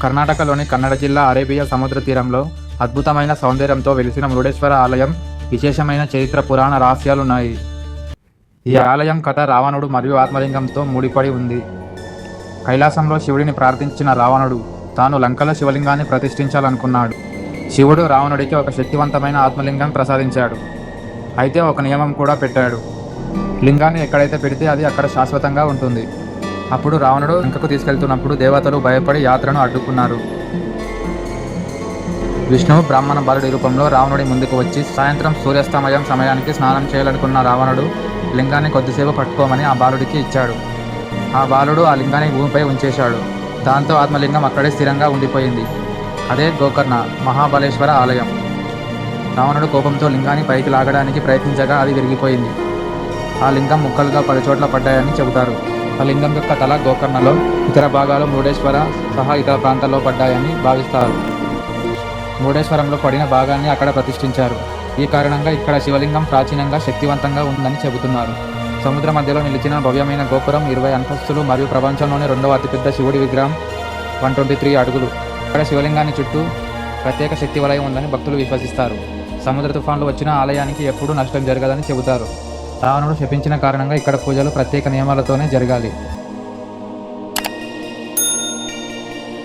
కర్ణాటకలోని కన్నడ జిల్లా అరేబియా సముద్ర తీరంలో అద్భుతమైన సౌందర్యంతో వెలిసిన మురుడేశ్వర ఆలయం విశేషమైన చరిత్ర పురాణ రహస్యాలున్నాయి. ఈ ఆలయం కథ రావణుడు మరియు ఆత్మలింగంతో ముడిపడి ఉంది. కైలాసంలో శివుడిని ప్రార్థించిన రావణుడు తాను లంకలో శివలింగాన్ని ప్రతిష్ఠించాలనుకున్నాడు. శివుడు రావణుడికి ఒక శక్తివంతమైన ఆత్మలింగం ప్రసాదించాడు. అయితే ఒక నియమం కూడా పెట్టాడు. లింగాన్ని ఎక్కడైతే పెడితే అది అక్కడ శాశ్వతంగా ఉంటుంది. అప్పుడు రావణుడు లంకకు తీసుకెళ్తున్నప్పుడు దేవతలు భయపడి యాత్రను అడ్డుకున్నారు. విష్ణువు బ్రాహ్మణ బాలుడి రూపంలో రావణుడి ముందుకు వచ్చి సాయంత్రం సూర్యాస్తమయం సమయానికి స్నానం చేయాలనుకున్న రావణుడు లింగాన్ని కొద్దిసేపు పట్టుకోమని ఆ బాలుడికి ఇచ్చాడు. ఆ బాలుడు ఆ లింగాన్ని భూమిపై ఉంచేశాడు. దాంతో ఆత్మలింగం అక్కడే స్థిరంగా ఉండిపోయింది. అదే గోకర్ణ మహాబలేశ్వర ఆలయం. రావణుడు కోపంతో లింగాన్ని పైకి లాగడానికి ప్రయత్నించగా అది విరిగిపోయింది. ఆ లింగం ముక్కలుగా 10 చోట్ల పడ్డాయని చెబుతారు. ఆ లింగం యొక్క తల గోకర్ణలో, ఇతర భాగాలు మురుడేశ్వర సహా ఇతర ప్రాంతాల్లో పడ్డాయని భావిస్తారు. మురుడేశ్వరంలో పడిన భాగాన్ని అక్కడ ప్రతిష్ఠించారు. ఈ కారణంగా ఇక్కడ శివలింగం ప్రాచీనంగా శక్తివంతంగా ఉందని చెబుతున్నారు. సముద్ర మధ్యలో నిలిచిన భవ్యమైన గోపురం 20 అంతస్తులు మరియు ప్రపంచంలోనే 2వ అతిపెద్ద శివుడి విగ్రహం 123 అడుగులు. ఇక్కడ శివలింగాన్ని చుట్టూ ప్రత్యేక శక్తి వలయం ఉందని భక్తులు విశ్వసిస్తారు. సముద్ర తుఫాన్లు వచ్చిన ఆలయానికి ఎప్పుడూ నష్టం జరగదని చెబుతారు. రావణుడు శపించిన కారణంగా ఇక్కడ పూజలు ప్రత్యేక నియమాలతోనే జరగాలి.